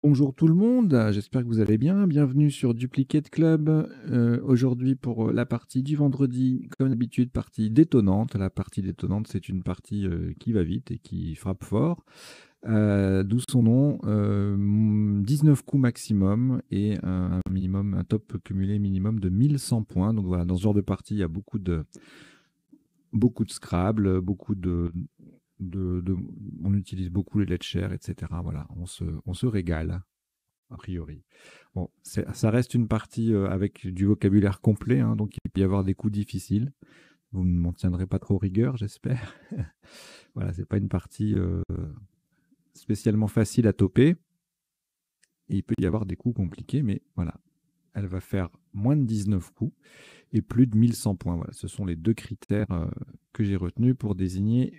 Bonjour tout le monde, j'espère que vous allez bien. Bienvenue sur Duplicate Club. Aujourd'hui pour la partie du vendredi, comme d'habitude, partie détonnante. La partie détonnante, c'est une partie qui va vite et qui frappe fort. D'où son nom, 19 coups maximum et un top cumulé minimum de 1100 points. Donc voilà, dans ce genre de partie, il y a beaucoup de Scrabble, on utilise beaucoup les let's share, etc. Voilà, on se régale a priori. Bon, ça reste une partie avec du vocabulaire complet, hein, donc il peut y avoir des coups difficiles. Vous ne m'en tiendrez pas trop rigueur, j'espère. Voilà, c'est pas une partie spécialement facile à toper. Et il peut y avoir des coups compliqués, mais voilà. Elle va faire moins de 19 coups et plus de 1100 points. Voilà, ce sont les deux critères que j'ai retenus pour désigner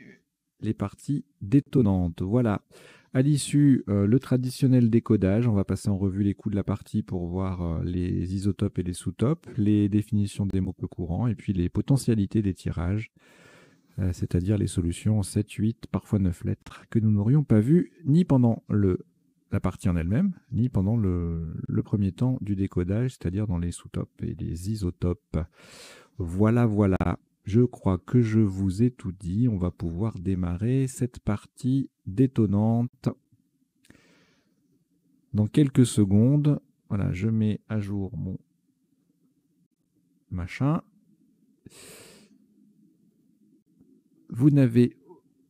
les parties détonnantes. Voilà. À l'issue, le traditionnel décodage. On va passer en revue les coups de la partie pour voir les isotopes et les sous-topes, les définitions des mots peu courants et puis les potentialités des tirages, c'est-à-dire les solutions 7, 8, parfois 9 lettres que nous n'aurions pas vues ni pendant la partie en elle-même, ni pendant le premier temps du décodage, c'est-à-dire dans les sous-topes et les isotopes. Voilà, voilà. Je crois que je vous ai tout dit. On va pouvoir démarrer cette partie détonnante dans quelques secondes. Voilà, je mets à jour mon machin. Vous n'avez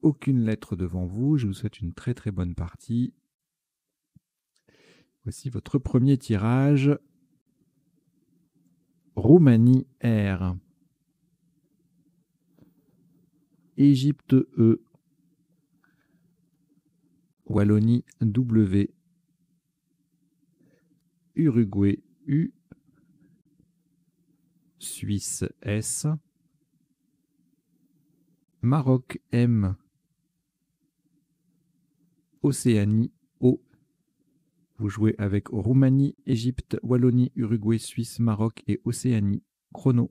aucune lettre devant vous. Je vous souhaite une très très bonne partie. Voici votre premier tirage. Roumanie R. Égypte E. Wallonie W. Uruguay U. Suisse S. Maroc M. Océanie O. Vous jouez avec Roumanie, Égypte, Wallonie, Uruguay, Suisse, Maroc et Océanie. Chrono.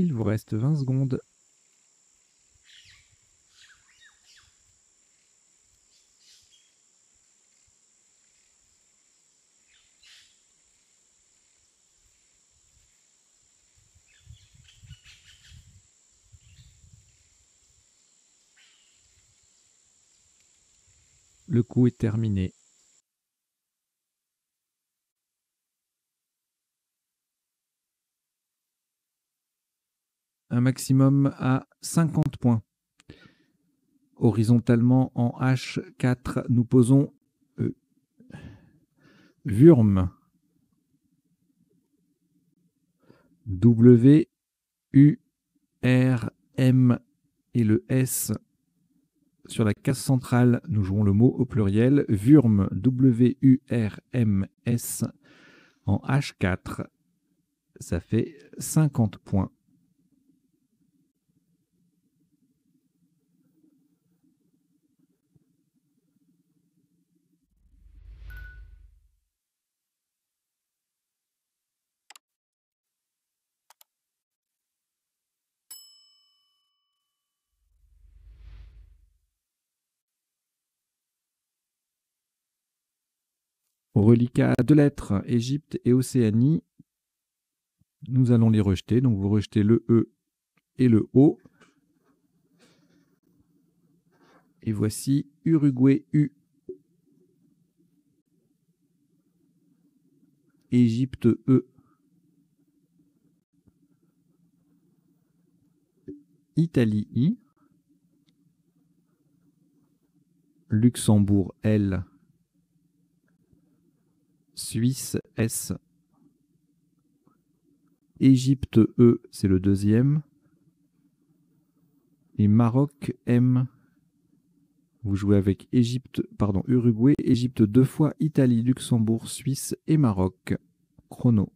Il vous reste 20 secondes. Le coup est terminé. Un maximum à 50 points. Horizontalement en H4, nous posons Wurm. W, U, R, M et le S. Sur la case centrale, nous jouons le mot au pluriel. Wurm, W-U-R-M-S en H4. Ça fait 50 points. Au reliquat deux lettres, Égypte et Océanie, nous allons les rejeter. Donc vous rejetez le E et le O. Et voici Uruguay U. Égypte E. Italie I. Luxembourg L. Suisse S. Égypte E, c'est le deuxième. Et Maroc M. Vous jouez avec Uruguay, Égypte 2 fois, Italie, Luxembourg, Suisse et Maroc. Chrono.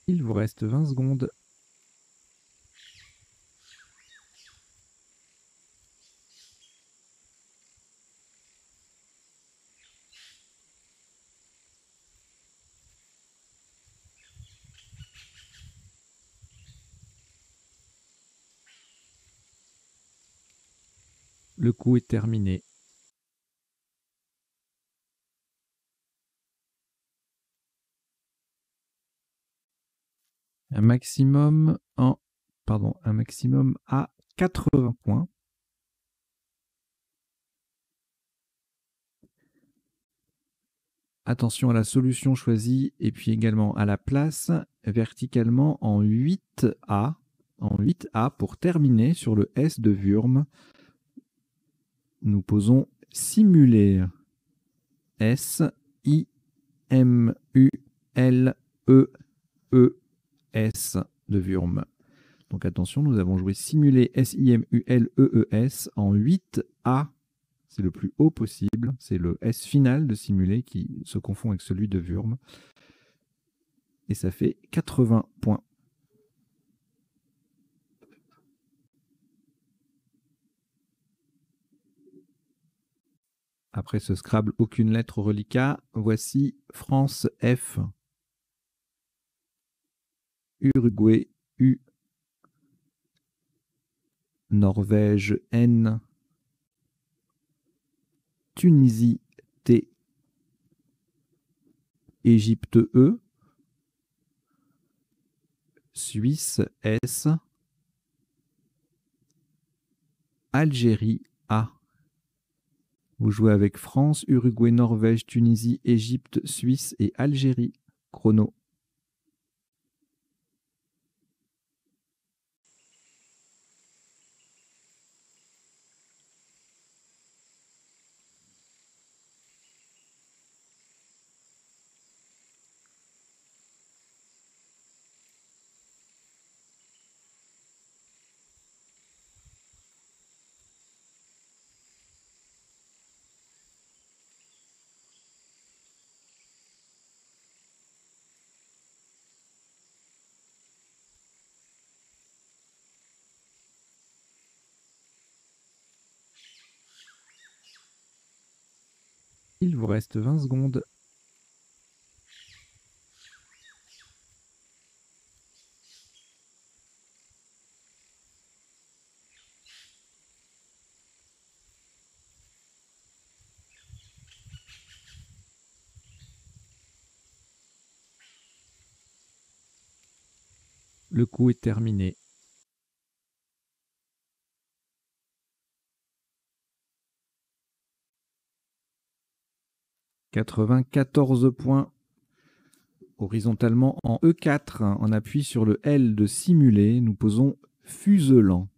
Il vous reste 20 secondes. Le coup est terminé. Un maximum à 80 points. Attention à la solution choisie et puis également à la place verticalement en 8A. En 8A pour terminer sur le S de Wurm. Nous posons simuler. S I M U L E E S de Wurm. Donc attention, nous avons joué simuler S-I-M-U-L-E-E-S en 8A. C'est le plus haut possible. C'est le S final de simuler qui se confond avec celui de Wurm. Et ça fait 80 points. Après ce Scrabble, aucune lettre au reliquat. Voici France F. Uruguay U. Norvège N. Tunisie T. Égypte E. Suisse S. Algérie A. Vous jouez avec France, Uruguay, Norvège, Tunisie, Égypte, Suisse et Algérie. Chrono. Il vous reste 20 secondes. Le coup est terminé. « 94 points. Horizontalement en E4, en appui sur le L de simuler, nous posons fuselant.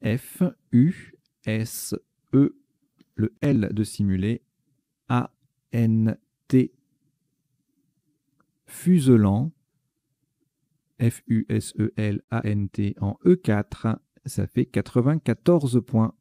F, U, S, E, le L de simuler, A, N, T. Fuselant. F-U-S-E-L-A-N-T en E4, ça fait 94 points.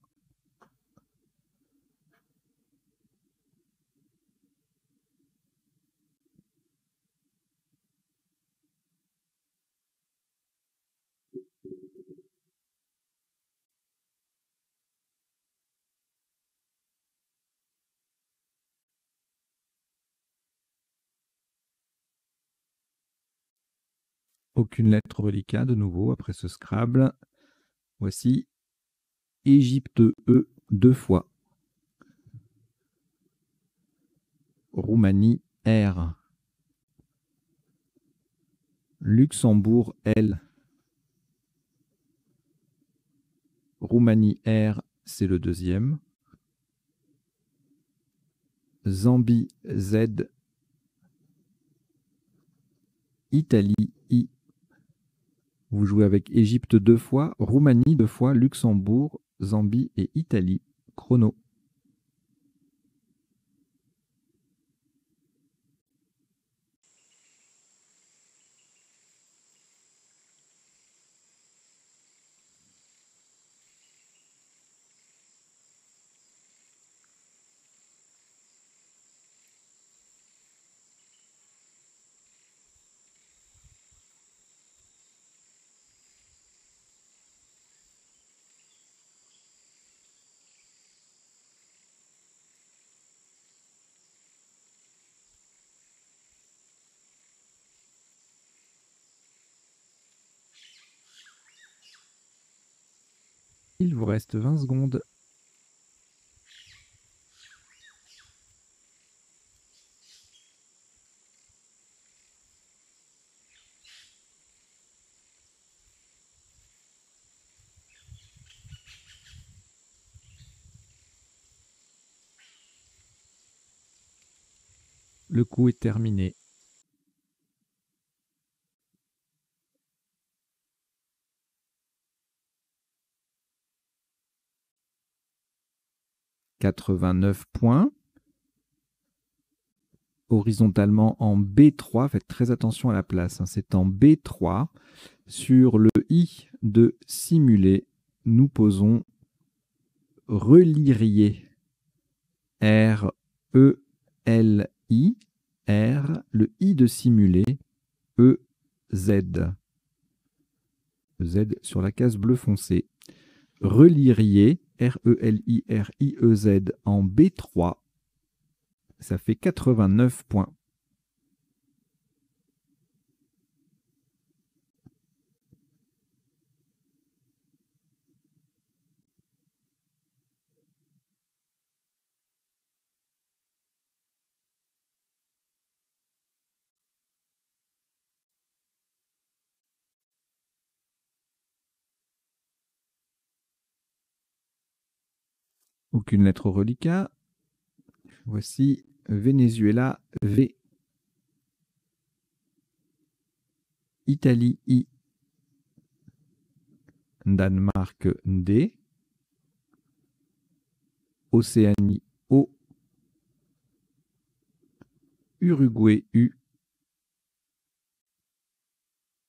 Aucune lettre reliquat de nouveau après ce Scrabble. Voici Égypte E 2 fois. Roumanie R. Luxembourg L. Roumanie R, c'est le deuxième. Zambie Z. Italie I. Vous jouez avec Égypte 2 fois, Roumanie 2 fois, Luxembourg, Zambie et Italie. Chrono. Il vous reste 20 secondes. Le coup est terminé. « 89 points. Horizontalement en B3, faites très attention à la place, hein, c'est en B3. Sur le I de simuler, nous posons relirier. R, E, L, I, R, le I de simuler, E, Z. Z sur la case bleu foncé. Relirier, R-E-L-I-R-I-E-Z en B3. Ça fait 89 points. Aucune lettre au reliquat. Voici Venezuela V. Italie I. Danemark D. Océanie O. Uruguay U.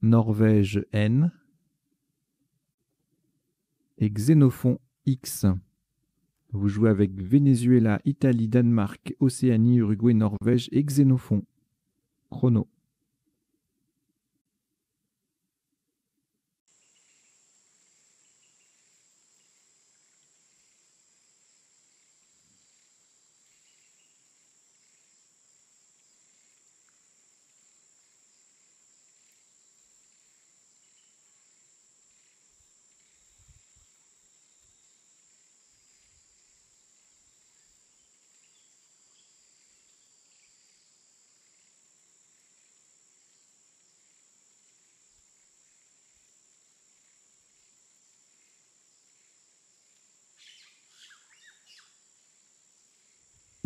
Norvège N. Et Xénophon X. Vous jouez avec Venezuela, Italie, Danemark, Océanie, Uruguay, Norvège et Xénophon. Chrono.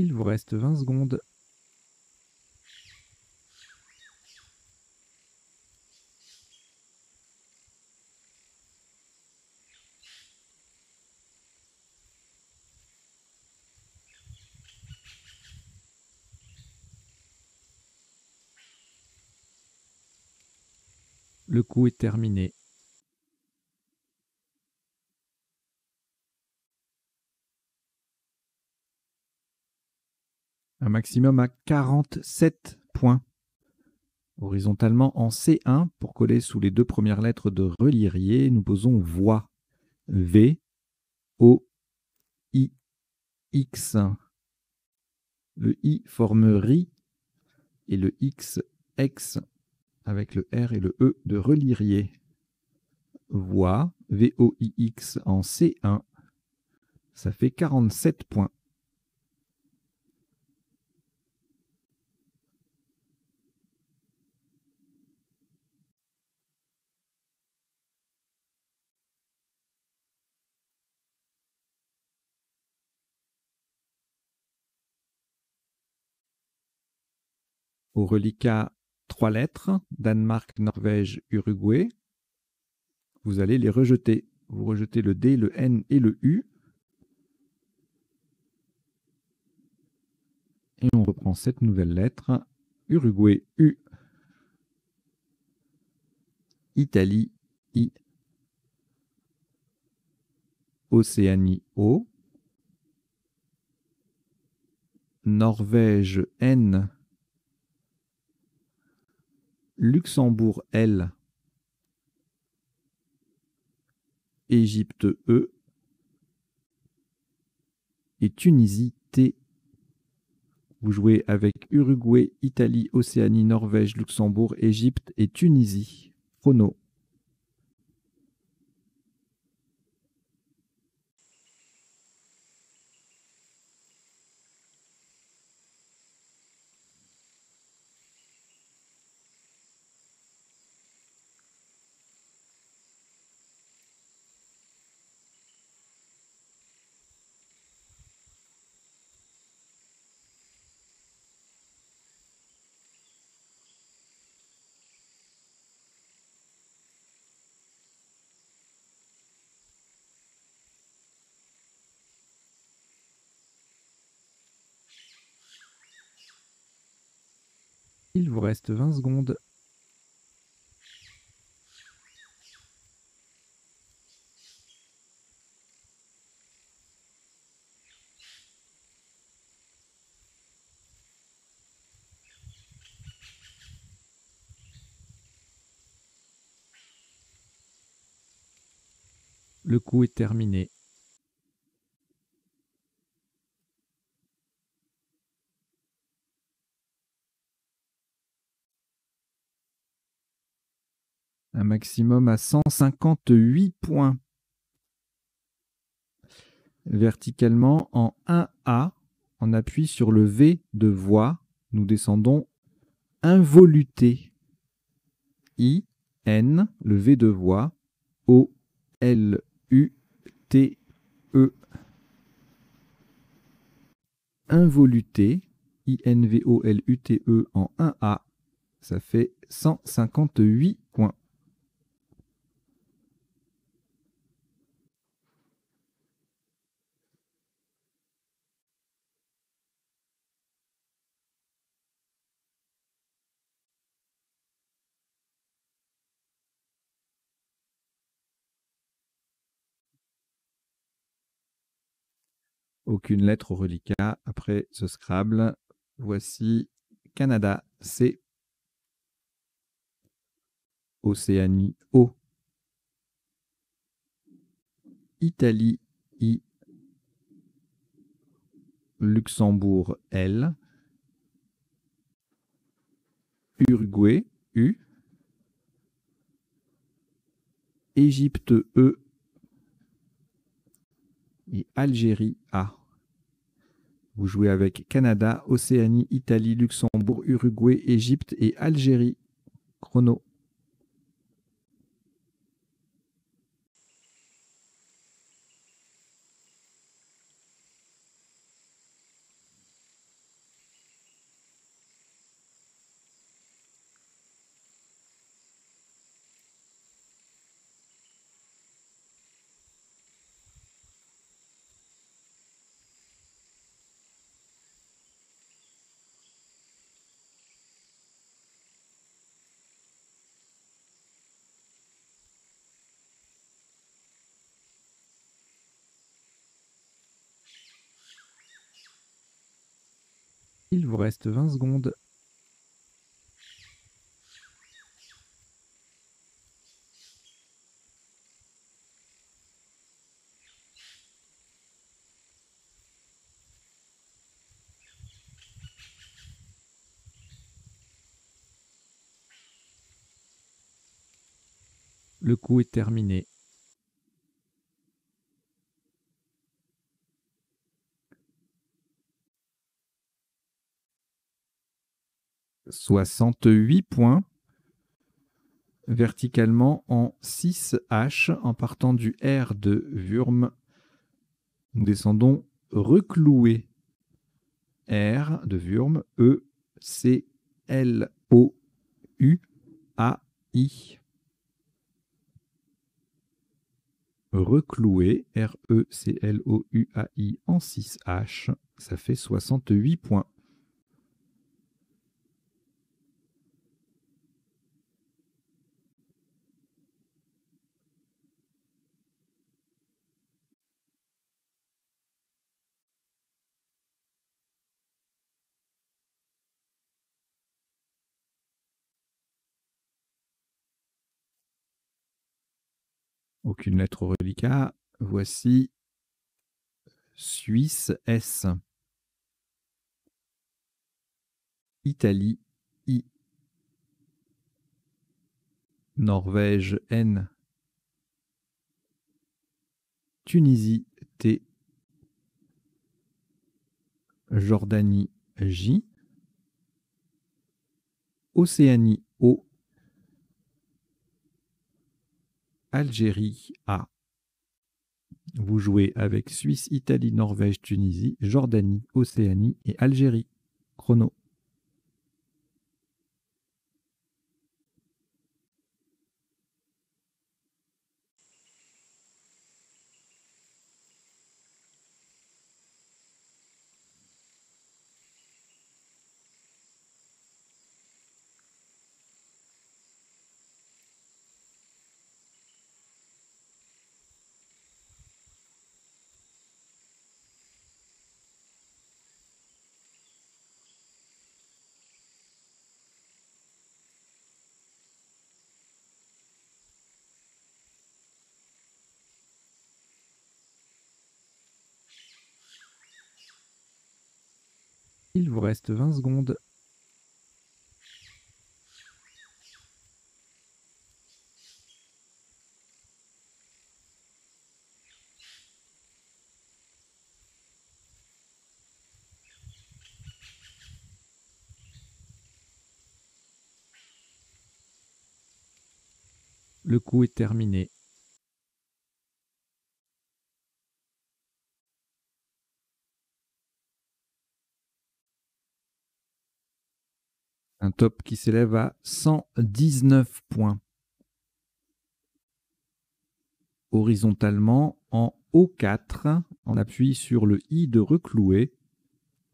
Il vous reste 20 secondes. Le coup est terminé. Un maximum à 47 points. Horizontalement en C1, pour coller sous les deux premières lettres de relirier, nous posons voix. V, O, I, X. Le I forme RI et le X, ex, avec le R et le E de relirier. Voix, V-O-I-X en C1. Ça fait 47 points. Au reliquat 3 lettres, Danemark, Norvège, Uruguay. Vous allez les rejeter. Vous rejetez le D, le N et le U. Et on reprend cette nouvelle lettre. Uruguay, U. Italie, I. Océanie, O. Norvège, N. Luxembourg, L. Égypte, E. Et Tunisie, T. Vous jouez avec Uruguay, Italie, Océanie, Norvège, Luxembourg, Égypte et Tunisie. Chrono. Il vous reste 20 secondes. Le coup est terminé. Un maximum à 158 points. Verticalement, en 1A, on appuie sur le V de voix. Nous descendons involuté. I, N, le V de voix. O, L, U, T, E. Involuté. I-N-V-O-L-U-T-E en 1A. Ça fait 158 points. Aucune lettre au reliquat après ce Scrabble. Voici Canada, C. Océanie, O. Italie, I. Luxembourg, L. Uruguay, U. Égypte, E. Et Algérie, A. Vous jouez avec Canada, Océanie, Italie, Luxembourg, Uruguay, Égypte et Algérie. Chrono. Il vous reste 20 secondes. Le coup est terminé. 68 points. Verticalement en 6H, en partant du R de Wurm, nous descendons recloué. R de Wurm, E, C, L, O, U, A, I. Recloué, R, E, C, L, O, U, A, I en 6H, ça fait 68 points. Aucune lettre au reliquat. Voici Suisse, S. Italie, I. Norvège, N. Tunisie, T. Jordanie, J. Océanie, O. Algérie, A. Vous jouez avec Suisse, Italie, Norvège, Tunisie, Jordanie, Océanie et Algérie. Chrono. Il vous reste 20 secondes. Le coup est terminé. Un top qui s'élève à 119 points. Horizontalement, en O4, on appuie sur le I de reclouer.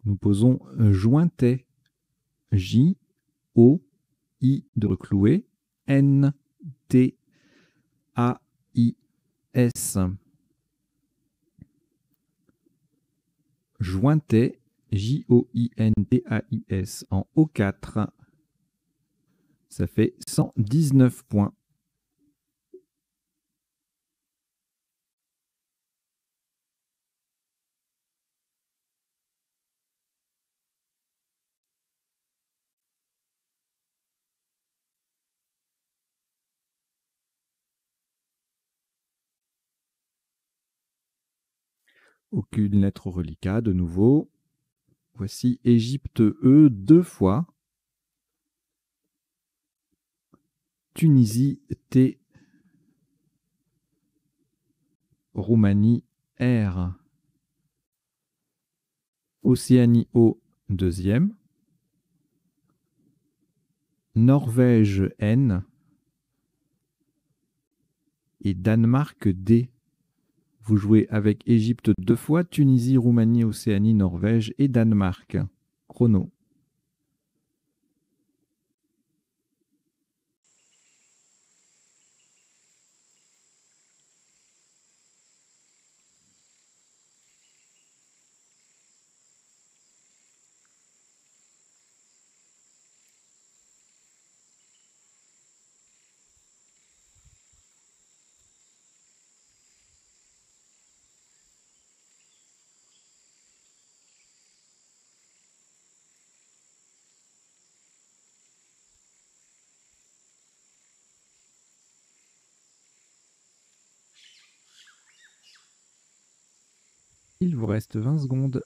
Nous posons jointet. J, O, I de reclouer. N, T, A, I, S. Jointet, Jointais en O4. Ça fait 119 points. Aucune lettre au reliquat, de nouveau. Voici Égypte E 2 fois. Tunisie T. Roumanie R. Océanie O deuxième. Norvège N. Et Danemark D. Vous jouez avec Égypte 2 fois, Tunisie, Roumanie, Océanie, Norvège et Danemark. Chrono. Il vous reste 20 secondes.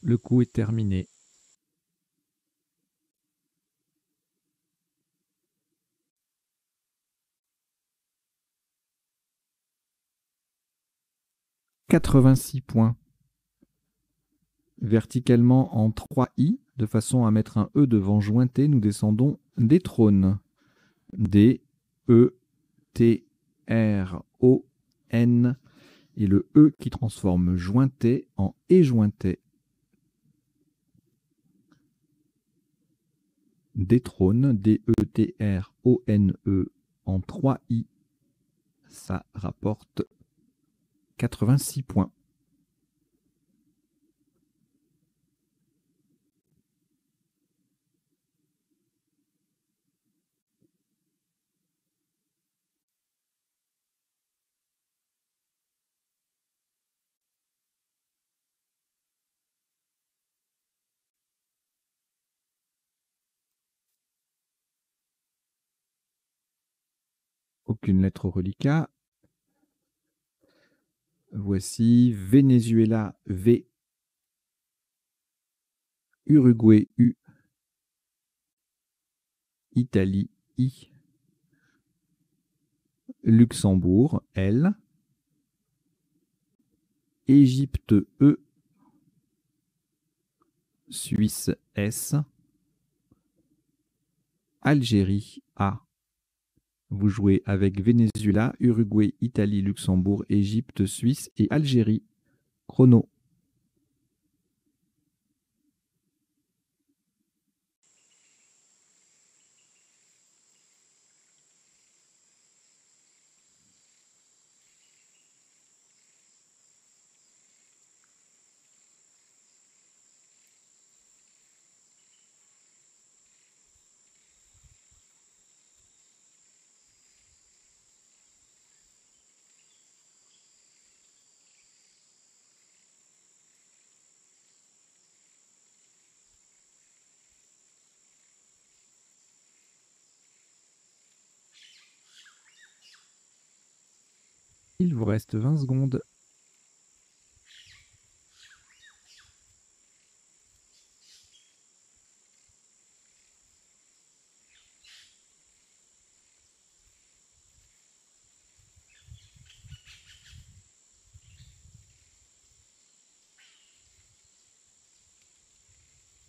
Le coup est terminé. « 86 points. Verticalement en 3 i, de façon à mettre un E devant jointé, nous descendons des trônes. D, E, T, R, O, N, et le E qui transforme jointé en éjointé. Des trônes, D, E, T, R, O, N, E, en 3 i, ça rapporte 86 points. Aucune lettre au reliquat. Voici Venezuela, V, Uruguay, U, Italie, I, Luxembourg, L, Égypte, E, Suisse, S, Algérie, A. Vous jouez avec Venezuela, Uruguay, Italie, Luxembourg, Égypte, Suisse et Algérie. Chrono. Il vous reste 20 secondes.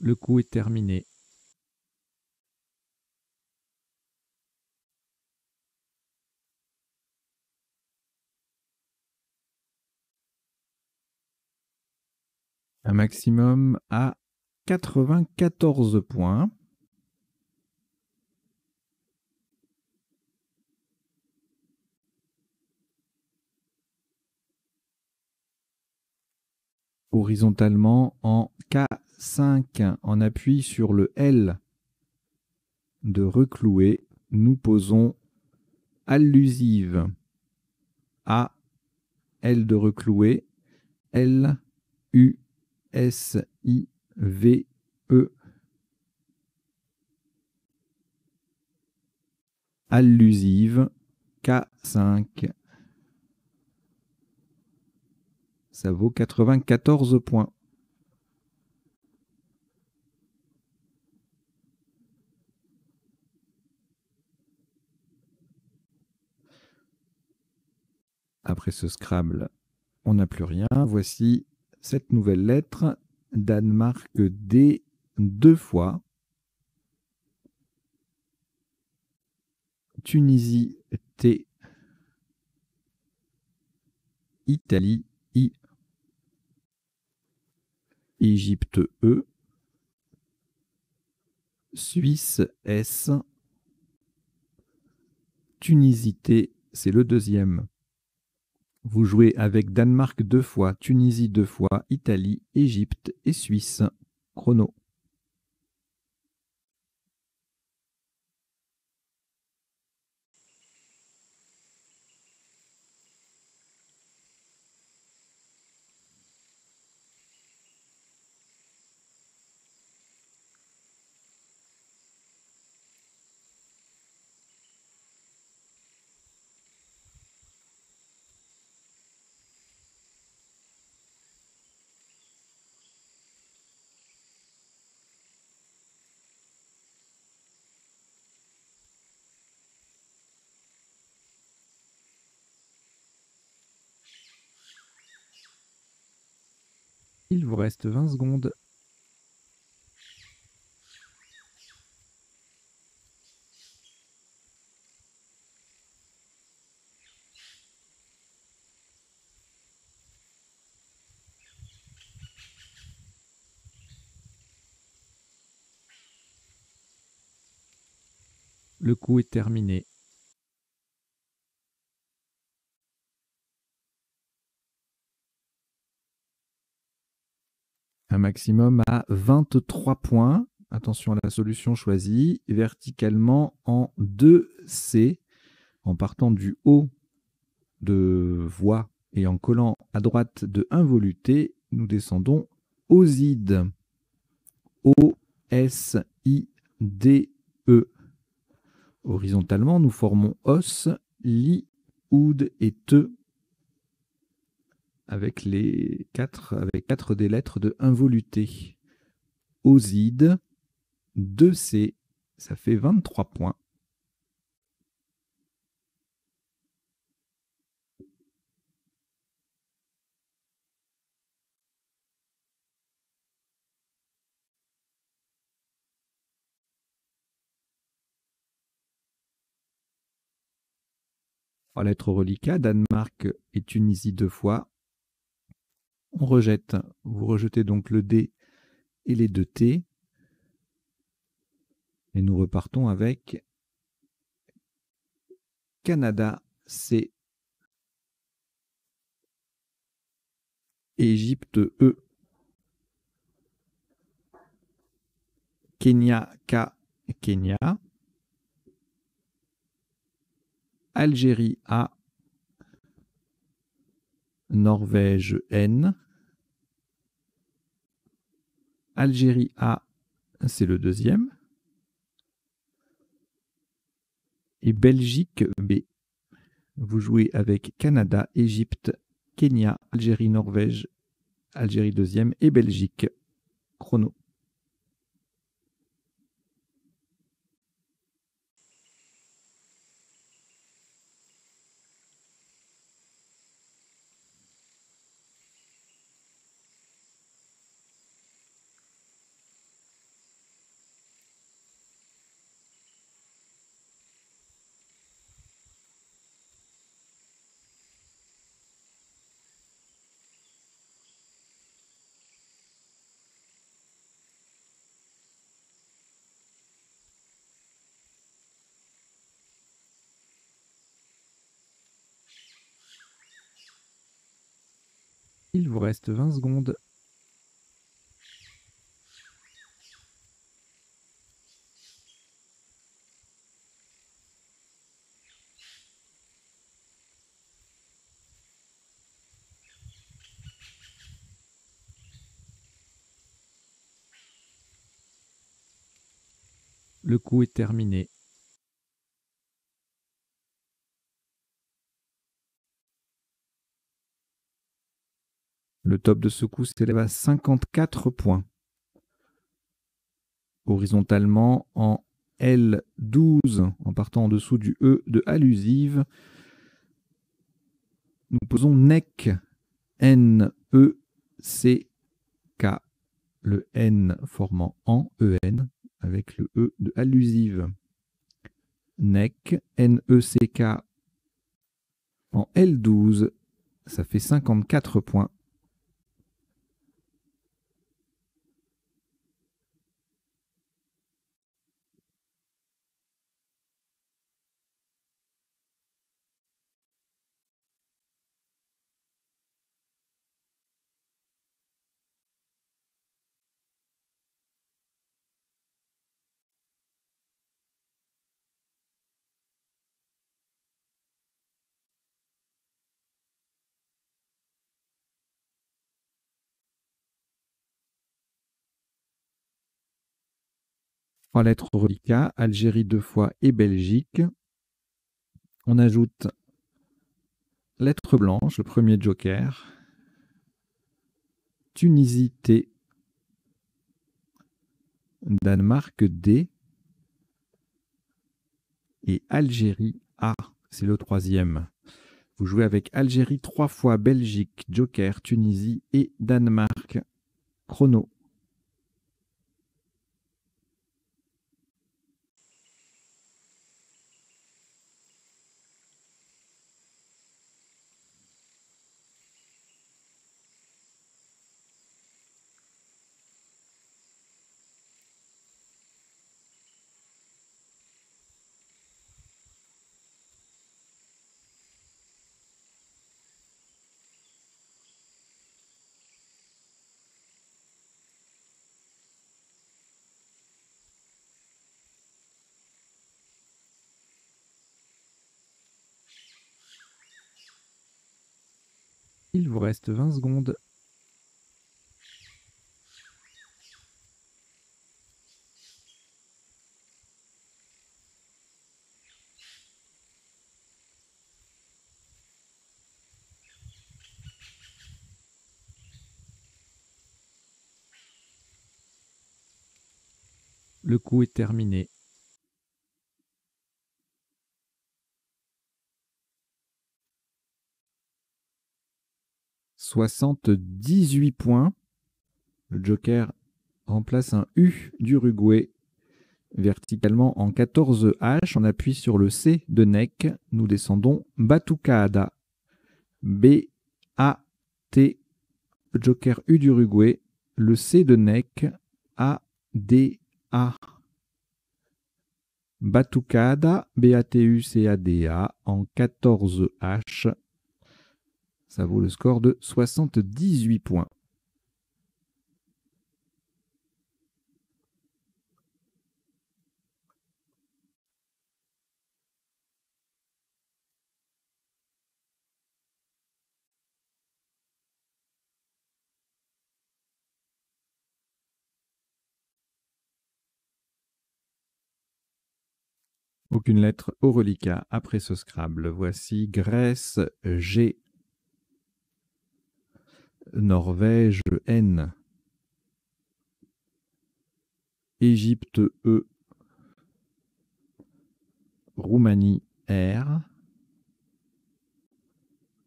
Le coup est terminé. Un maximum à 94 points. Horizontalement en K5, en appui sur le L de reclouer, nous posons allusive. A, L de reclouer, L, U, S, I, V, E. Allusive, K5. Ça vaut 94 points. Après ce Scrabble, on n'a plus rien. Voici cette nouvelle lettre. Danemark D 2 fois. Tunisie T. Italie I. Égypte E. Suisse S. Tunisie T, c'est le deuxième. Vous jouez avec Danemark 2 fois, Tunisie 2 fois, Italie, Égypte et Suisse. Chrono. Il vous reste 20 secondes. Le coup est terminé. Un maximum à 23 points. Attention à la solution choisie. Verticalement en 2C. En partant du haut de voie et en collant à droite de involuté, nous descendons Oside. O-S-I-D-E. Horizontalement, nous formons os, li, oud et te avec quatre des lettres de involuté. Oside, 2C, ça fait 23 points. Trois lettres reliquats, Danemark et Tunisie 2 fois. On rejette. Vous rejetez donc le D et les 2 T. Et nous repartons avec Canada, C. Égypte, E. Kenya, K. Kenya. Algérie, A. Norvège, N. Algérie, A, c'est le deuxième. Et Belgique, B. Vous jouez avec Canada, Égypte, Kenya, Algérie, Norvège, Algérie deuxième et Belgique. Chrono. Il vous reste 20 secondes. Le coup est terminé. Le top de ce coup s'élève à 54 points. Horizontalement en L12, en partant en dessous du E de allusive, nous posons NEC, N-E-C-K, le N formant en EN avec le E de allusive. NEC, N-E-C-K en L12, ça fait 54 points. Trois lettres reliquats, Algérie 2 fois et Belgique. On ajoute lettre blanche, le premier joker. Tunisie T. Danemark D. Et Algérie A. C'est le troisième. Vous jouez avec Algérie 3 fois, Belgique, joker, Tunisie et Danemark. Chrono. Il vous reste 20 secondes. Le coup est terminé. « 78 points. Le Joker remplace un U d'Uruguay verticalement en 14 H. On appuie sur le C de NEC. Nous descendons Batucada. B-A-T. Le Joker U d'Uruguay. Le C de NEC. A-D-A. Batucada. B-A-T-U-C-A-D-A en 14 H. Ça vaut le score de 78 points. Aucune lettre au reliquat après ce Scrabble. Voici Grèce G, Norvège N, Égypte E, Roumanie R,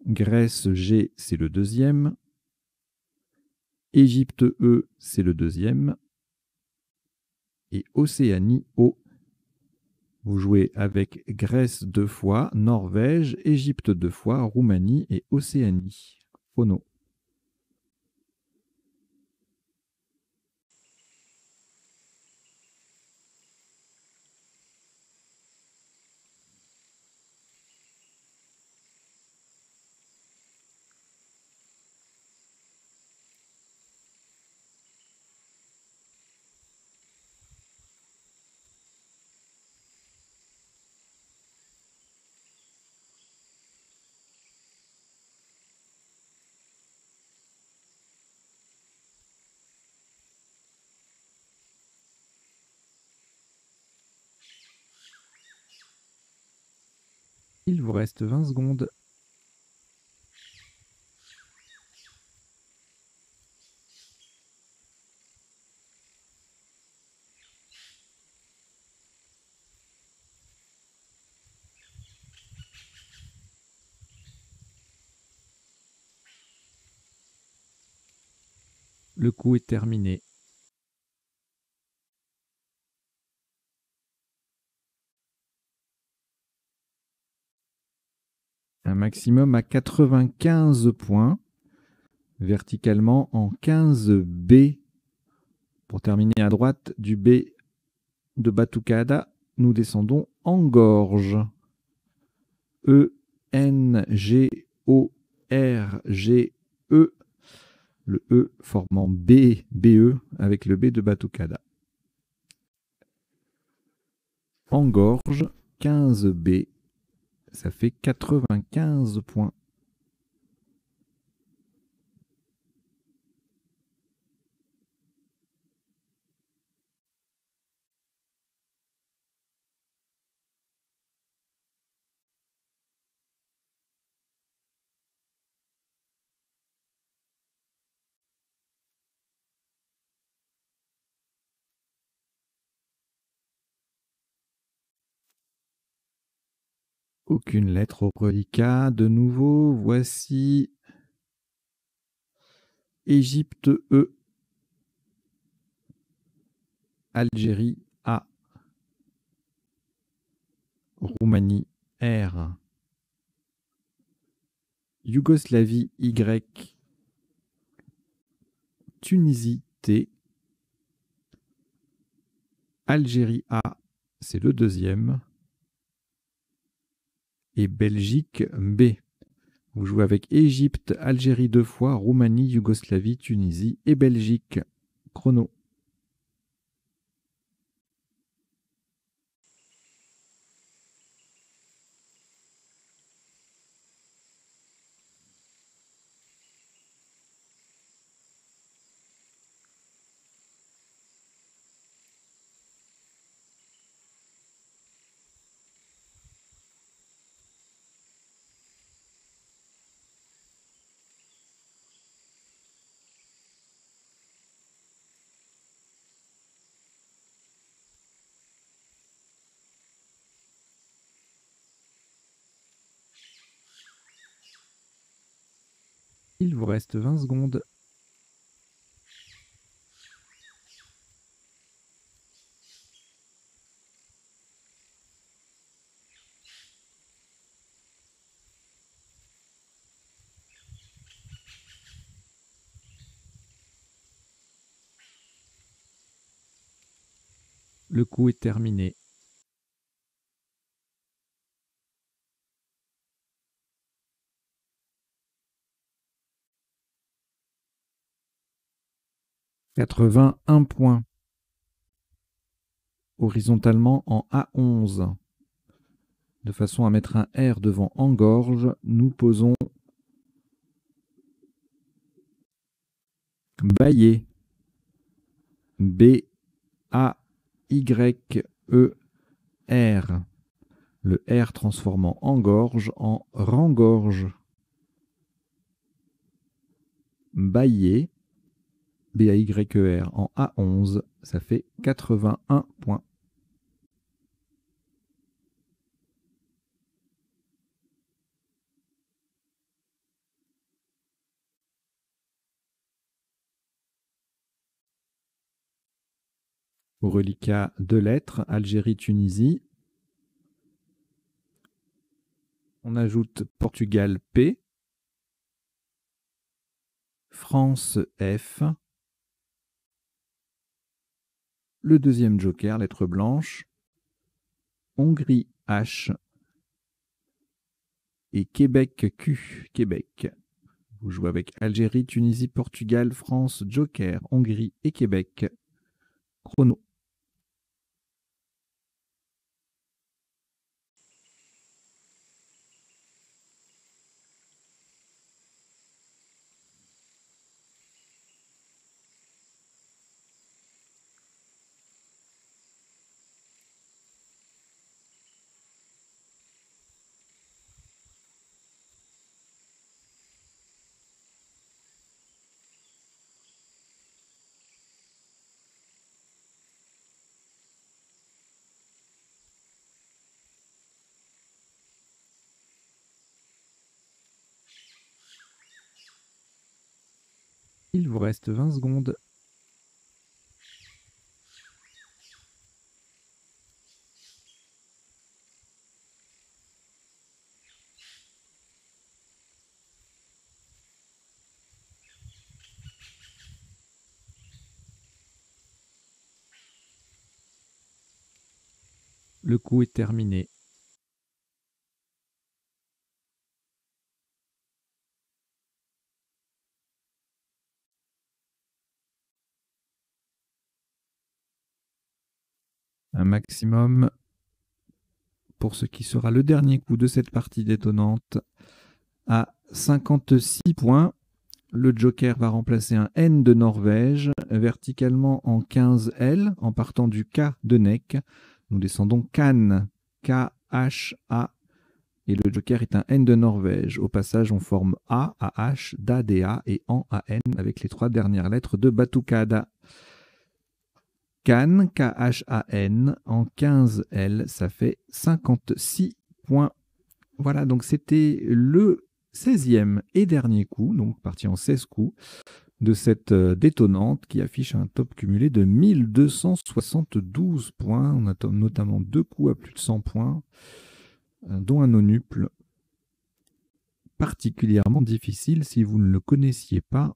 Grèce G, c'est le deuxième, Égypte E, c'est le deuxième, et Océanie O. Vous jouez avec Grèce 2 fois, Norvège, Égypte 2 fois, Roumanie et Océanie. Phono. Il vous reste 20 secondes. Le coup est terminé. Un maximum à 95 points, verticalement en 15 B. Pour terminer à droite du B de Batucada, nous descendons en gorge. E-N-G-O-R-G-E. Le E formant B, B-E avec le B de Batucada. En gorge, 15 B. Ça fait 95 points. Aucune lettre au reliquat. De nouveau, voici Égypte E, Algérie A. Roumanie R. Yougoslavie Y. Tunisie T. Algérie A, c'est le deuxième. Et Belgique B. Vous jouez avec Égypte, Algérie 2 fois, Roumanie, Yougoslavie, Tunisie et Belgique. Chrono. Il vous reste 20 secondes. Le coup est terminé. « 81 points. Horizontalement en A11. De façon à mettre un R devant engorge, nous posons Baillet. B-A-Y-E-R. Le R transformant engorge en rengorge. Baillet. B-A-Y-E-R en A11. Ça fait 81 points. Au reliquat 2 lettres, Algérie-Tunisie. On ajoute Portugal P, France F, le deuxième joker, lettre blanche, Hongrie H et Québec Q, Québec. Vous jouez avec Algérie, Tunisie, Portugal, France, joker, Hongrie et Québec. Chrono. Il vous reste 20 secondes. Le coup est terminé. Un maximum pour ce qui sera le dernier coup de cette partie détonnante à 56 points. Le joker va remplacer un N de Norvège verticalement en 15L en partant du K de Nek. Nous descendons Can, K-H-A et le joker est un N de Norvège. Au passage, on forme A, A-H, Da, D-A et An, A-N avec les 3 dernières lettres de Batucada. Can, K-H-A-N, en 15L, ça fait 56 points. Voilà, donc c'était le 16e et dernier coup, donc parti en 16 coups. de cette détonnante qui affiche un top cumulé de 1272 points. On a notamment 2 coups à plus de 100 points, dont un nonuple particulièrement difficile. Si vous ne le connaissiez pas,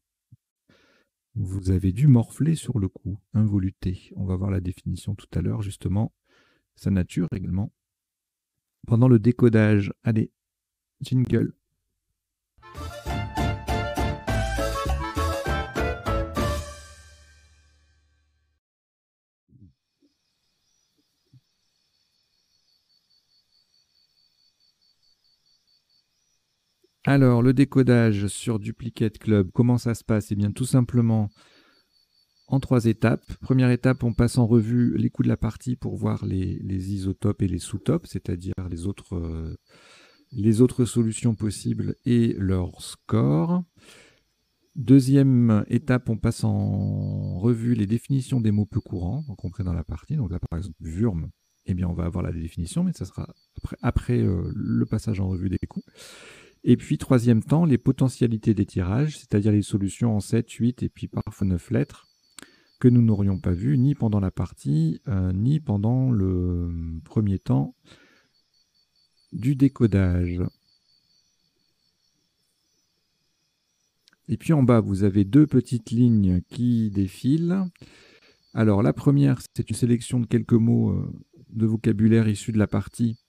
vous avez dû morfler sur le coup, involuté. On va voir la définition tout à l'heure, justement, sa nature également. Pendant le décodage, allez, jingle. Alors, le décodage sur Duplicate Club, comment ça se passe? Eh bien, tout simplement, en 3 étapes. Première étape, on passe en revue les coups de la partie pour voir les isotopes et les sous-topes, c'est-à-dire les autres solutions possibles et leur score. Deuxième étape, on passe en revue les définitions des mots peu courants rencontrés dans la partie. Donc là, par exemple, Wurm, eh bien, on va avoir la définition, mais ça sera après le passage en revue des coups. Et puis, troisième temps, les potentialités des tirages, c'est-à-dire les solutions en 7, 8 et puis parfois 9 lettres que nous n'aurions pas vues ni pendant la partie, ni pendant le premier temps du décodage. Et puis en bas, vous avez 2 petites lignes qui défilent. Alors la première, c'est une sélection de quelques mots de vocabulaire issus de la partie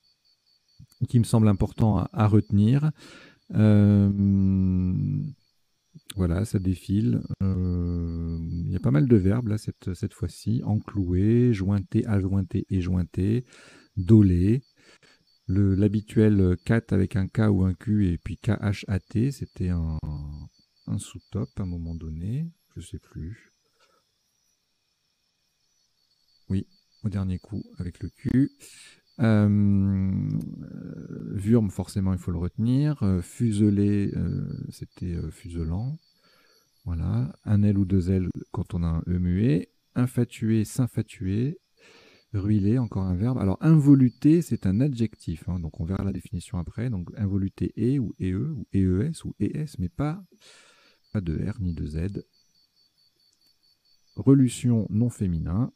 qui me semble important à retenir. Voilà, ça défile. Il y a pas mal de verbes là cette fois-ci. Enclouer, jointer, adjointer et jointer, doler. L'habituel cat avec un K ou un Q et puis KHAT, c'était un sous-top à un moment donné. Je sais plus. Oui, au dernier coup avec le Q. Wurm, forcément, il faut le retenir. Fuseler, c'était fuselant. Voilà. Un L ou 2 L quand on a un E muet. Infatué, s'infatuer. Ruiler, encore un verbe. Alors, involuté, c'est un adjectif. Hein, donc, on verra la définition après. Donc, involuté, ou EE, ou EES, ou ES, mais pas de R ni de Z. Relution, non féminin.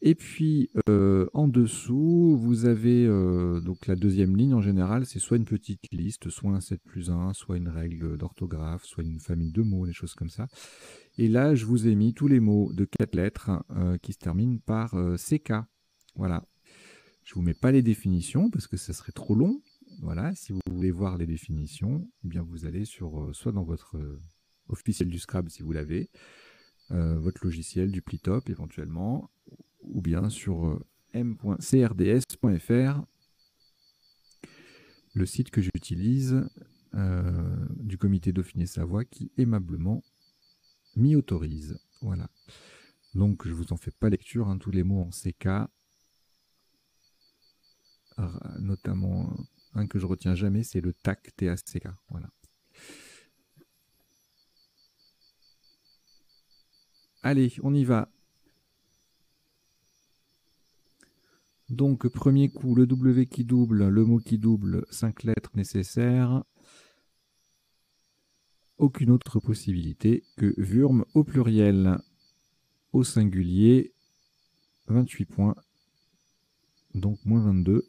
Et puis, en dessous, vous avez donc la deuxième ligne, en général, c'est soit une petite liste, soit un 7+1, soit une règle d'orthographe, soit une famille de mots, des choses comme ça. Et là, je vous ai mis tous les mots de 4 lettres qui se terminent par CK. Voilà. Je ne vous mets pas les définitions parce que ça serait trop long. Voilà. Si vous voulez voir les définitions, eh bien vous allez sur soit dans votre officiel du Scrabble si vous l'avez, votre logiciel du Plitop éventuellement, ou bien sur m.crds.fr, le site que j'utilise du comité Dauphiné-Savoie qui aimablement m'y autorise. Voilà. Donc je vous en fais pas lecture, hein, tous les mots en CK, notamment un que je retiens jamais, c'est le TAC, T-A-C-K. Voilà. Allez, on y va. Donc, premier coup, le W qui double, le mot qui double, 5 lettres nécessaires. Aucune autre possibilité que Wurm au pluriel, au singulier, 28 points, donc moins 22.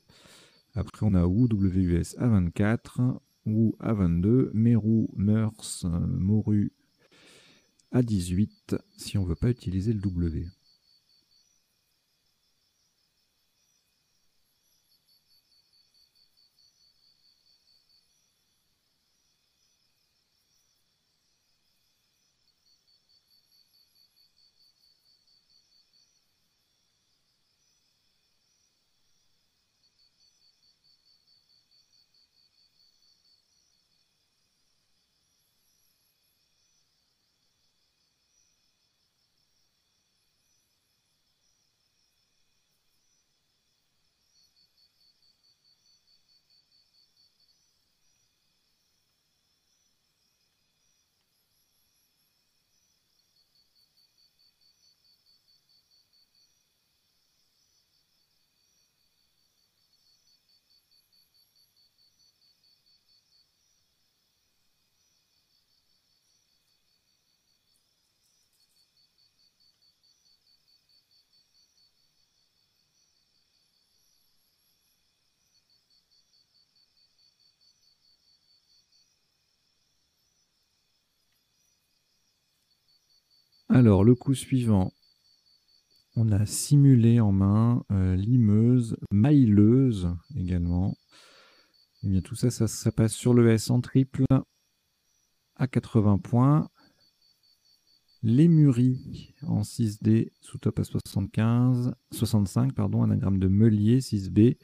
Après, on a Wou, WUS à 24, Wou à 22, Mérou, Meurs, Moru à 18, si on ne veut pas utiliser le W. Alors, le coup suivant, on a simulé en main, limeuse, mailleuse également. Et bien tout ça, ça passe sur le S en triple à 80 points. Lémurie en 6D, sous-top à 65, pardon, anagramme de Meulier, 6B.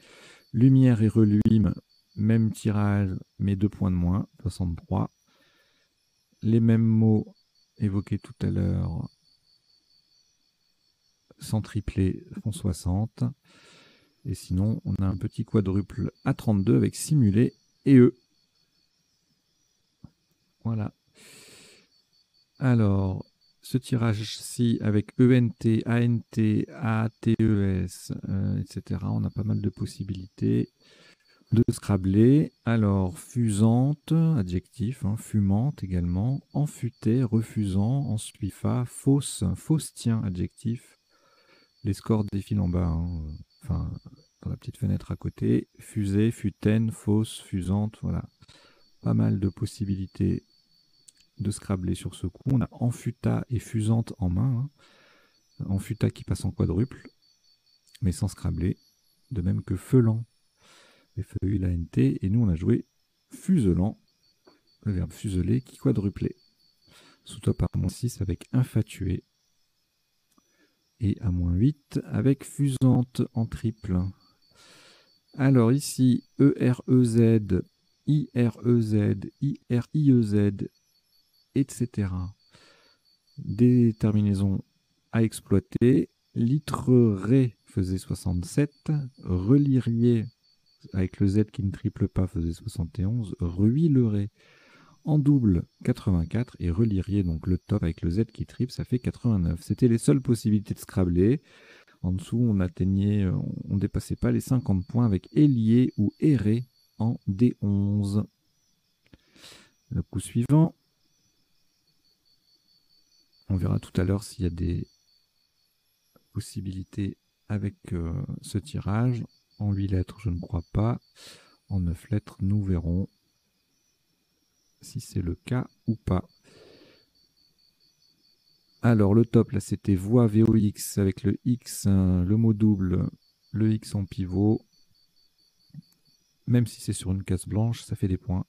Lumière et Reluime, même tirage, mais 2 points de moins, 63. Les mêmes mots évoqués tout à l'heure, sans tripler, font 60. Et sinon, on a un petit quadruple à 32 avec simulé et E. Voilà. Alors, ce tirage-ci avec ENT, ANT, ATES, etc., on a pas mal de possibilités de scrabler. Alors, fusante, adjectif, hein, fumante également, enfuté, refusant, ensuifa, fausse, faustien, adjectif. Les scores défilent en bas, hein, enfin, dans la petite fenêtre à côté. Fusée, futaine, fausse, fusante, voilà. Pas mal de possibilités de scrabler sur ce coup. On a enfuta et fusante en main. Hein. Enfuta qui passe en quadruple, mais sans scrabler. De même que feulant, F-E-U-L-A-N-T. Et nous, on a joué fuselant, le verbe fuseler qui quadruplait. Sous-top à -6 avec infatué. Et à -8 avec fusante en triple. Alors ici, E-R-E-Z, I-R-E-Z, I-R-I-E-Z, etc. Des terminaisons à exploiter. Litrerait faisait 67. Relirier, avec le Z qui ne triple pas, faisait 71. Ruilerait en double 84. Et relirier, donc le top avec le Z qui triple, ça fait 89. C'était les seules possibilités de scrabler. En dessous, on dépassait pas les 50 points avec ailier ou erré en D11. Le coup suivant, on verra tout à l'heure s'il y a des possibilités avec ce tirage. En 8 lettres, je ne crois pas. En 9 lettres, nous verrons si c'est le cas ou pas. Alors, le top, là, c'était voix VOX avec le X, le mot double, le X en pivot. Même si c'est sur une case blanche, ça fait des points.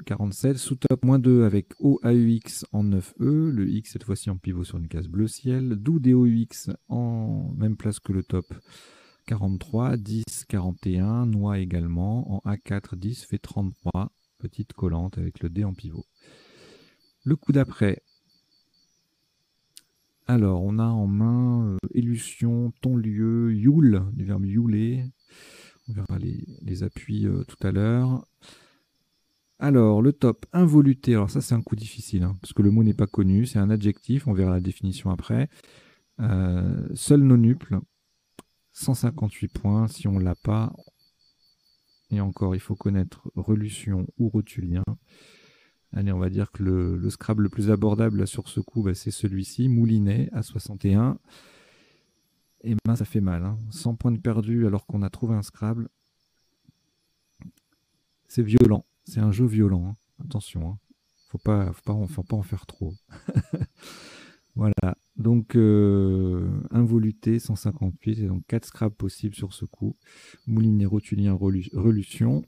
47, sous-top -2 avec OAUX en 9E, le X cette fois-ci en pivot sur une case bleu ciel, DOU DOUX en même place que le top, 43, 10, 41, noix également, en A4, 10 fait 33, petite collante avec le D en pivot. Le coup d'après, alors on a en main élution, ton-lieu, youle, du verbe youler, on verra les appuis tout à l'heure. Alors, le top, involuté. Alors ça, c'est un coup difficile, hein, parce que le mot n'est pas connu. C'est un adjectif, on verra la définition après. Seul nonuple, 158 points. Si on ne l'a pas, et encore, il faut connaître relution ou rotulien. Allez, on va dire que le Scrabble le plus abordable là, sur ce coup, bah, c'est celui-ci, Moulinet, à 61. Et ben, ça fait mal. Hein. 100 points de perdu alors qu'on a trouvé un Scrabble. C'est violent. C'est un jeu violent. Hein. Attention. Hein. Faut pas en faire trop. Voilà, donc involuté 158, et donc 4 scraps possibles sur ce coup. Moulinet, rotulien, relution.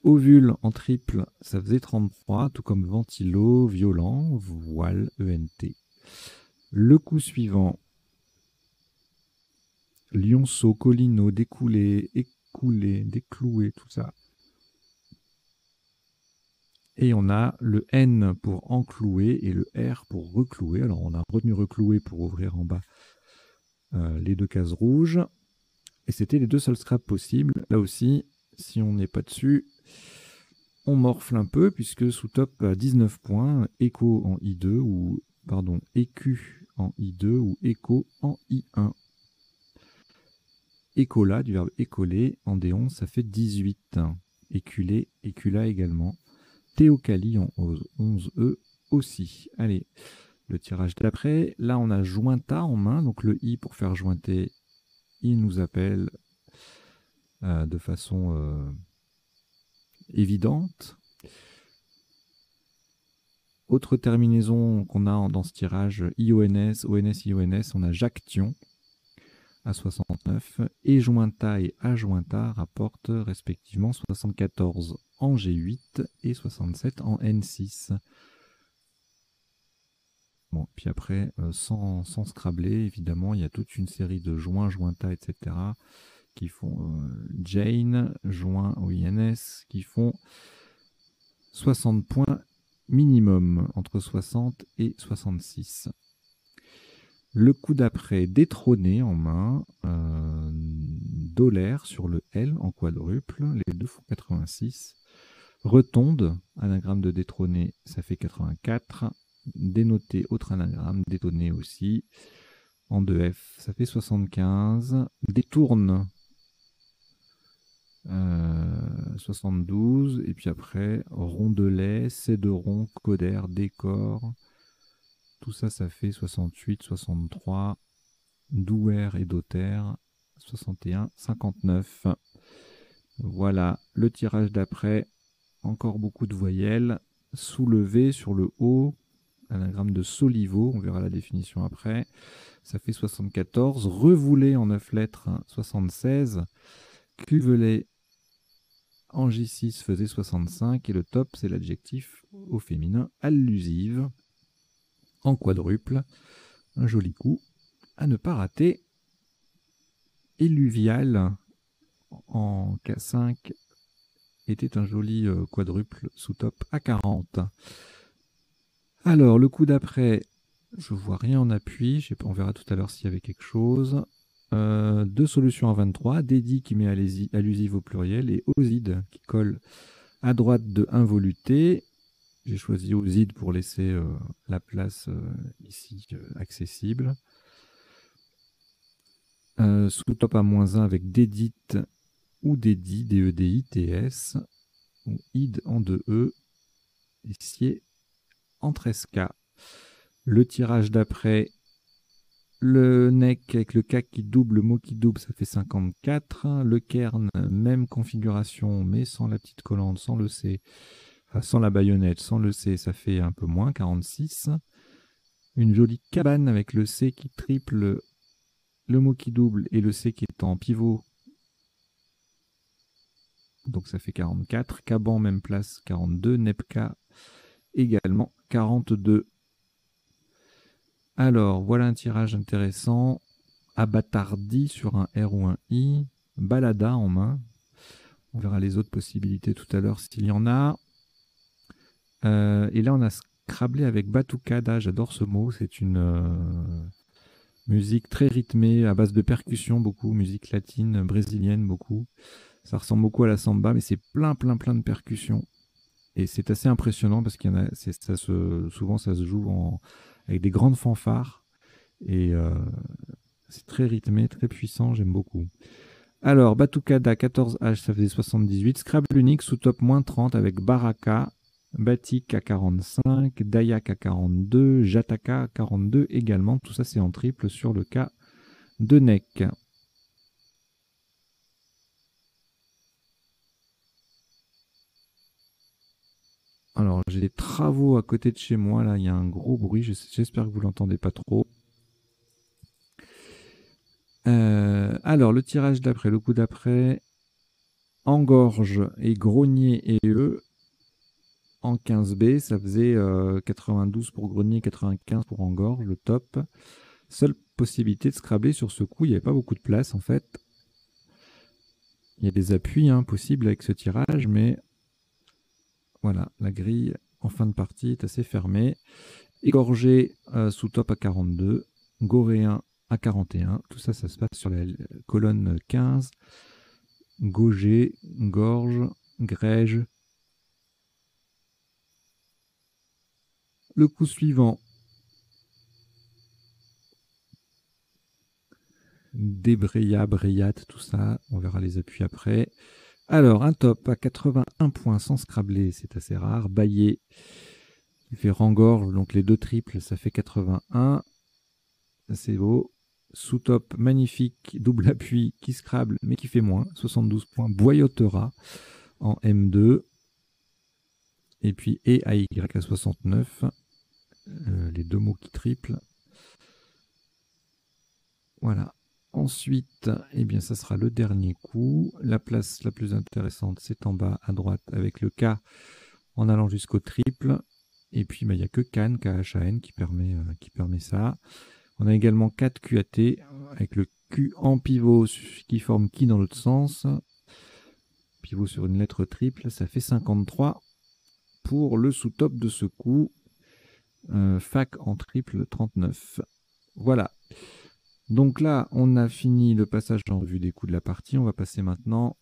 Ovule en triple, ça faisait 33, tout comme ventilo, violent, voile, ENT. Le coup suivant, lionceau, collino, découlé, écoulé, décloué, tout ça. Et on a le N pour enclouer et le R pour reclouer. Alors on a retenu reclouer pour ouvrir en bas les deux cases rouges. Et c'était les deux seuls scraps possibles. Là aussi, si on n'est pas dessus, on morfle un peu, puisque sous top à 19 points, écho en I2, ou pardon, écu en I2 ou écho en I1. Écola, du verbe écoler, en D11, ça fait 18. Éculé, écula également. Théocalie en 11E aussi. Allez, le tirage d'après. Là, on a jointa en main, donc le I pour faire jointer, il nous appelle de façon évidente. Autre terminaison qu'on a dans ce tirage, IONS, ONS, IONS, on a Jacques-Thion à 69 et Jointa et Ajointa rapportent respectivement 74 en G8 et 67 en N6. Bon, puis après, sans scrabler, évidemment, il y a toute une série de joints, Jointa, etc. qui font Jane, joint OINS, qui font 60 points minimum, entre 60 et 66. Le coup d'après, détrôné en main, Dollar sur le L en quadruple, les deux font 86. Retonde, anagramme de détrôné, ça fait 84. Dénoté, autre anagramme, détonné aussi, en 2F, ça fait 75. Détourne, 72. Et puis après, rondelet, céderon, coder, décor. Tout ça, ça fait 68, 63. Douer et Dauter, 61, 59. Voilà, le tirage d'après, encore beaucoup de voyelles. Soulevé sur le haut, anagramme de Solivo, on verra la définition après. Ça fait 74. Revoulé en 9 lettres, 76. Cuvelé en J6 faisait 65. Et le top, c'est l'adjectif au féminin allusive en quadruple. Un joli coup à ne pas rater. Éluvial en K5 était un joli quadruple sous top à 40. Alors, le coup d'après, je vois rien en appui. On verra tout à l'heure s'il y avait quelque chose. Deux solutions à 23. Dédi qui met allusive au pluriel et Oside qui colle à droite de involuté. J'ai choisi Oside pour laisser la place ici accessible. Sous top à -1 avec Dédit ou Dédi, D-E-D-I-T-S, ou id en 2E, et sied en 13K. Le tirage d'après, le neck avec le K qui double, le mot qui double, ça fait 54. Le kern, même configuration, mais sans la petite collante, sans le C, enfin sans la baïonnette, sans le C, ça fait un peu moins, 46. Une jolie cabane avec le C qui triple, le mot qui double et le C qui est en pivot. Donc ça fait 44. Caban, même place, 42. Nepka, également 42. Alors, voilà un tirage intéressant. Abatardi sur un R ou un I. Balada en main. On verra les autres possibilités tout à l'heure s'il y en a. Et là, on a scrablé avec Batucada. J'adore ce mot. C'est une musique très rythmée, à base de percussions, beaucoup. Musique latine, brésilienne, beaucoup. Ça ressemble beaucoup à la samba, mais c'est plein de percussions. Et c'est assez impressionnant parce qu'il y en a, souvent ça se joue avec des grandes fanfares. Et c'est très rythmé, très puissant, j'aime beaucoup. Alors, Batucada 14H, ça faisait 78. Scrabble unique sous top -30 avec Baraka, Batik à 45, Dayak à 42, Jataka à 42 également. Tout ça, c'est en triple sur le cas de Neck. Alors, j'ai des travaux à côté de chez moi. Là, il y a un gros bruit. J'espère que vous l'entendez pas trop. Alors, le tirage d'après, le coup d'après, Engorge et Grognier et eux, en 15B, ça faisait 92 pour Grognier, 95 pour Engorge, le top. Seule possibilité de scrabler sur ce coup, il n'y avait pas beaucoup de place en fait. Il y a des appuis possibles avec ce tirage, mais voilà, la grille en fin de partie est assez fermée. Égorgé sous top à 42, Goréen à 41. Tout ça, ça se passe sur la colonne 15. Gauger, Gorge, Grège. Le coup suivant. Débreya, Breyat, tout ça. On verra les appuis après. Alors, un top à 81 points sans scrabler, c'est assez rare. Baillé, qui fait Rangorge, donc les deux triples, ça fait 81. C'est beau. Sous-top, magnifique, double appui, qui scrable, mais qui fait moins, 72 points. Boyotera en M2. Et puis E à Y à 69. les deux mots qui triplent. Voilà. Ensuite, eh bien, ça sera le dernier coup. La place la plus intéressante, c'est en bas à droite avec le K en allant jusqu'au triple. Et puis, il n'y a que Can, KHAN, qui permet ça. On a également 4 QAT avec le Q en pivot qui forme qui dans l'autre sens. Pivot sur une lettre triple, ça fait 53 pour le sous-top de ce coup. Fac en triple 39. Voilà. Donc là, on a fini le passage en revue des coups de la partie. On va passer maintenant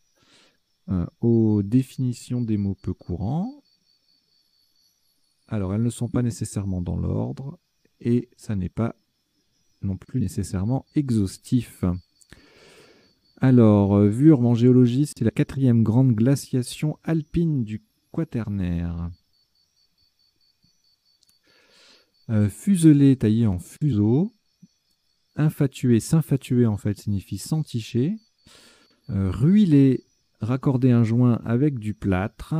aux définitions des mots peu courants. Alors, elles ne sont pas nécessairement dans l'ordre et ça n'est pas non plus nécessairement exhaustif. Alors, Wurm en géologie, c'est la 4e grande glaciation alpine du Quaternaire. Fuselé, taillé en fuseau. Infatué, s'infatuer en fait signifie s'enticher. Ruiler, raccorder un joint avec du plâtre.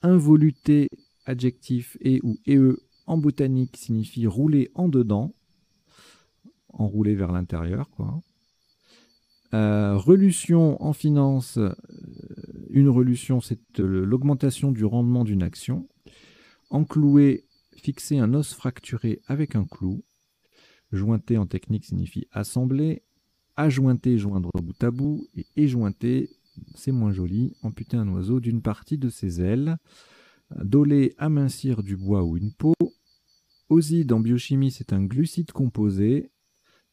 Involuté, adjectif et ou eux en botanique signifie rouler en dedans, enrouler vers l'intérieur, quoi. Relution en finance, une relution, c'est l'augmentation du rendement d'une action. Enclouer, fixer un os fracturé avec un clou. Jointer en technique signifie assembler. Ajointer, joindre bout à bout. Et éjointer, c'est moins joli, amputer un oiseau d'une partie de ses ailes. Doler, amincir du bois ou une peau. Oside en biochimie, c'est un glucide composé.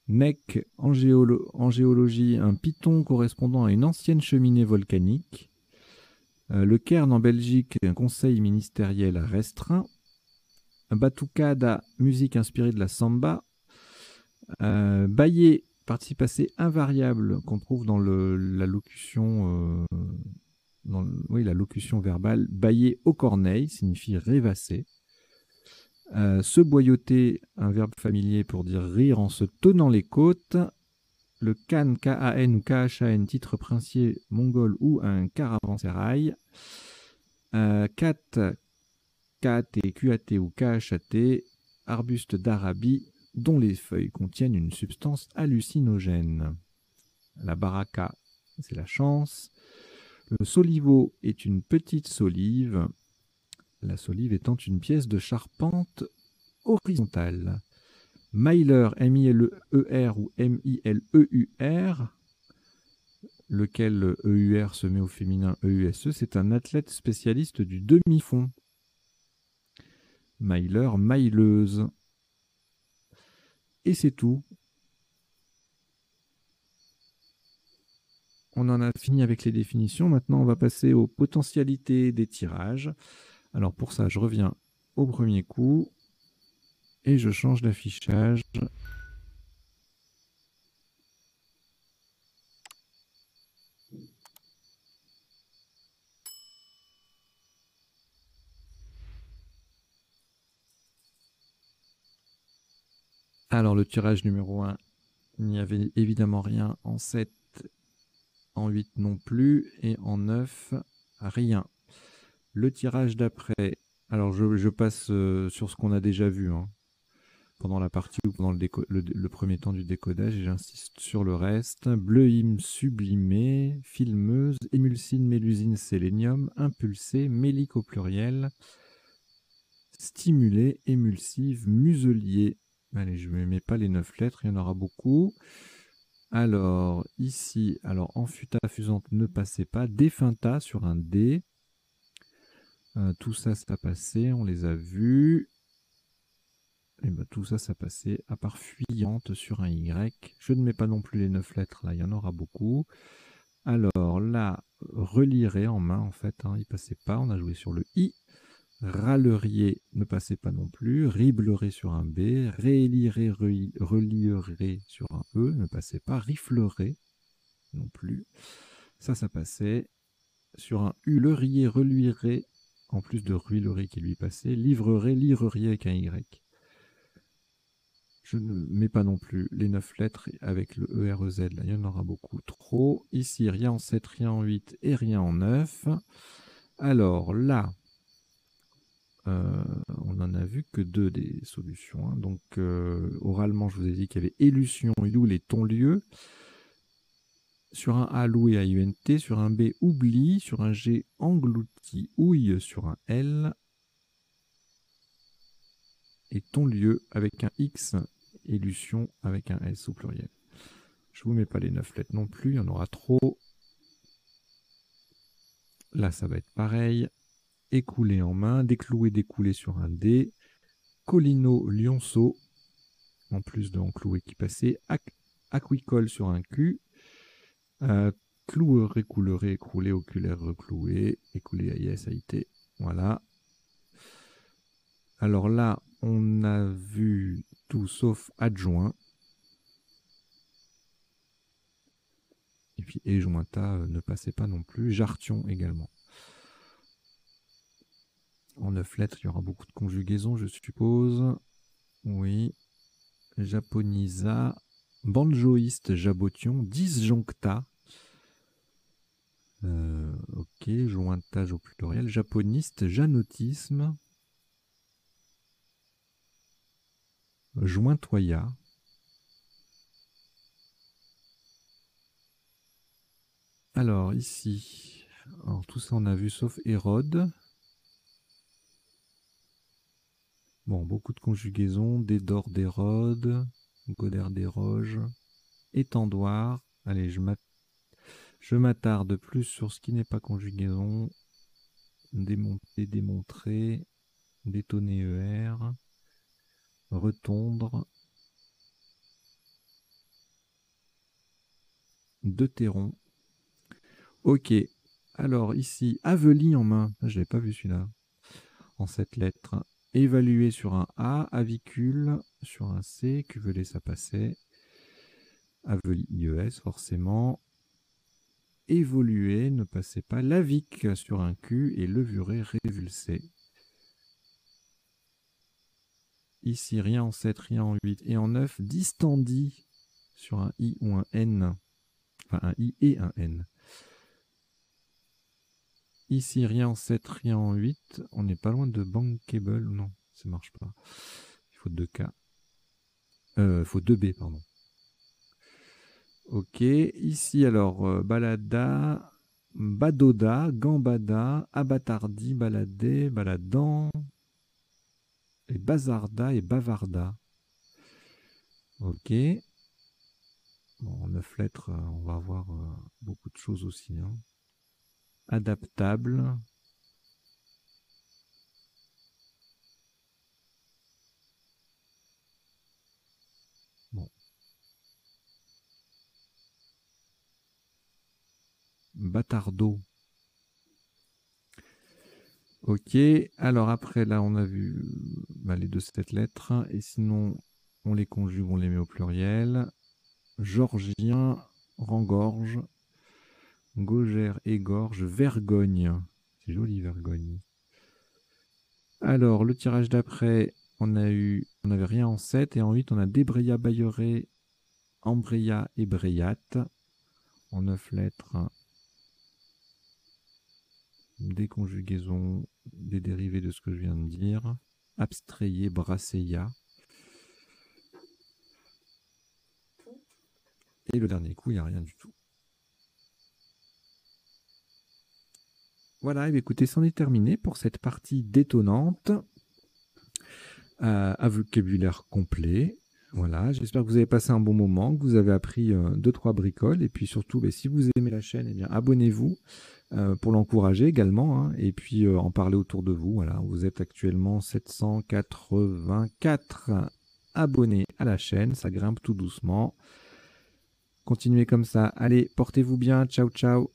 Mec en géologie, un piton correspondant à une ancienne cheminée volcanique. Le Cairn en Belgique, un conseil ministériel restreint. Batucada, musique inspirée de la samba. Bailler, participe passé invariable qu'on trouve dans la locution, la locution verbale. Bailler aux corneilles signifie rêvasser. Se boyauter, un verbe familier pour dire rire en se tenant les côtes. Le Khan, K-A-N ou K-H-A-N, titre princier mongol ou un caravansérail. Kat, K-A-T, Q-A-T ou K-H-A-T, arbuste d'Arabie dont les feuilles contiennent une substance hallucinogène. La baraka, c'est la chance. Le solivo est une petite solive. La solive étant une pièce de charpente horizontale. Myler, M-I-L-E-R ou M-I-L-E-U-R, lequel E-U-R se met au féminin E-U-S-E, c'est un athlète spécialiste du demi-fond. Myler, myleuse. Et c'est tout. On en a fini avec les définitions. Maintenant, on va passer aux potentialités des tirages. Alors pour ça, je reviens au premier coup et je change d'affichage. Alors le tirage numéro 1, il n'y avait évidemment rien en 7, en 8 non plus, et en 9, rien. Le tirage d'après, alors je passe sur ce qu'on a déjà vu pendant la partie ou pendant le premier temps du décodage, et j'insiste sur le reste. Bleuime sublimé, filmeuse, émulsine, mélusine, sélénium, impulsé, mélique au pluriel, stimulé, émulsive, muselier. Allez, je ne mets pas les 9 lettres, il y en aura beaucoup. Alors, ici, enfuta, fusante, ne passez pas. Défunta sur un D. Tout ça, ça passait, on les a vus. Et ben, tout ça, ça passait, à part fuyante sur un Y. Je ne mets pas non plus les 9 lettres, là, il y en aura beaucoup. Alors, là, relierait en main, en fait, il ne passait pas, on a joué sur le I. Râlerier ne passait pas non plus. Riblerait sur un B. Réélierait, relierait sur un E ne passait pas. Riflerait non plus. Ça passait. Sur un U, leurier, reluirait, en plus de ruilerie qui lui passait. Livrerait, lirerait avec un Y. Je ne mets pas non plus les 9 lettres avec le EREZ. Là, il y en aura beaucoup trop. Ici, rien en 7, rien en 8 et rien en 9. Alors là, on n'en a vu que 2 des solutions. Hein. Donc, oralement, je vous ai dit qu'il y avait élution, youle et ton-lieu. Sur un A, loué, A-U-N-T. Sur un B, oubli. Sur un G, englouti, ouille. Sur un L, et ton-lieu avec un X, élution avec un S au pluriel. Je ne vous mets pas les 9 lettres non plus, il y en aura trop. Là, ça va être pareil. Écoulé en main, décloué, découlé sur un D. Colino, lionceau, en plus de encloué qui passait. Aquicole sur un Q. Cloueur, écouleré, écroulé, oculaire, recloué. Écoulé, AIS, AIT. Voilà. Alors là, on a vu tout sauf adjoint. Et puis Ejointa ne passait pas non plus. Jartion également. En 9 lettres, il y aura beaucoup de conjugaisons, je suppose. Oui. Japonisa. Banjoïste, jabotion. Disjoncta. Ok. Jointage au pluriel. Japoniste, janotisme. Jointoya. Alors, ici, alors, tout ça on a vu sauf Hérode. Bon, beaucoup de conjugaisons. Dédore d'Hérode. Godère d'Héroge. Étendoir. Allez, je m'attarde plus sur ce qui n'est pas conjugaison. Démonter, démontrer. Détonner ER. Retondre. Deutéron. Ok. Alors ici, Aveli en main. Je ne l'ai pas vu celui-là. En 7 lettres. Évaluer sur un A. Avicule sur un C. Cuvelé, ça passait. Aveli, IES, forcément. Évoluer, ne passait pas. Lavique sur un Q. Et levurer, révulsé. Ici, rien en 7, rien en 8 et en 9. Distendie sur un I ou un N. Enfin, un I et un N. Ici, rien en 7, rien en 8. On n'est pas loin de bankable. Non, ça ne marche pas. Il faut 2 K. Il faut 2 B, pardon. Ok. Ici, alors, balada, badoda, gambada, abatardi, baladé, baladant, et bazarda et bavarda. Ok. Bon, en 9 lettres, on va avoir beaucoup de choses aussi. Hein. Adaptable. Bon. Bâtardeau. Ok. Alors après, là, on a vu les 2 7 lettres. Et sinon, on les conjugue, on les met au pluriel. Georgien, rengorge. Gaugère, égorge. Vergogne. C'est joli, vergogne. Alors, le tirage d'après, on n'avait rien en 7. Et en 8, on a Débréa, Bailleret, Embréa et Bréate. En 9 lettres, des conjugaisons, des dérivés de ce que je viens de dire. Abstrayer, brasseia. Et le dernier coup, il n'y a rien du tout. Voilà, et écoutez, c'en est terminé pour cette partie détonnante à vocabulaire complet. Voilà, j'espère que vous avez passé un bon moment, que vous avez appris 2-3 bricoles. Et puis surtout, si vous aimez la chaîne, eh bien, abonnez-vous pour l'encourager également. Hein, et puis en parler autour de vous. Voilà, vous êtes actuellement 784 abonnés à la chaîne. Ça grimpe tout doucement. Continuez comme ça. Allez, portez-vous bien. Ciao, ciao.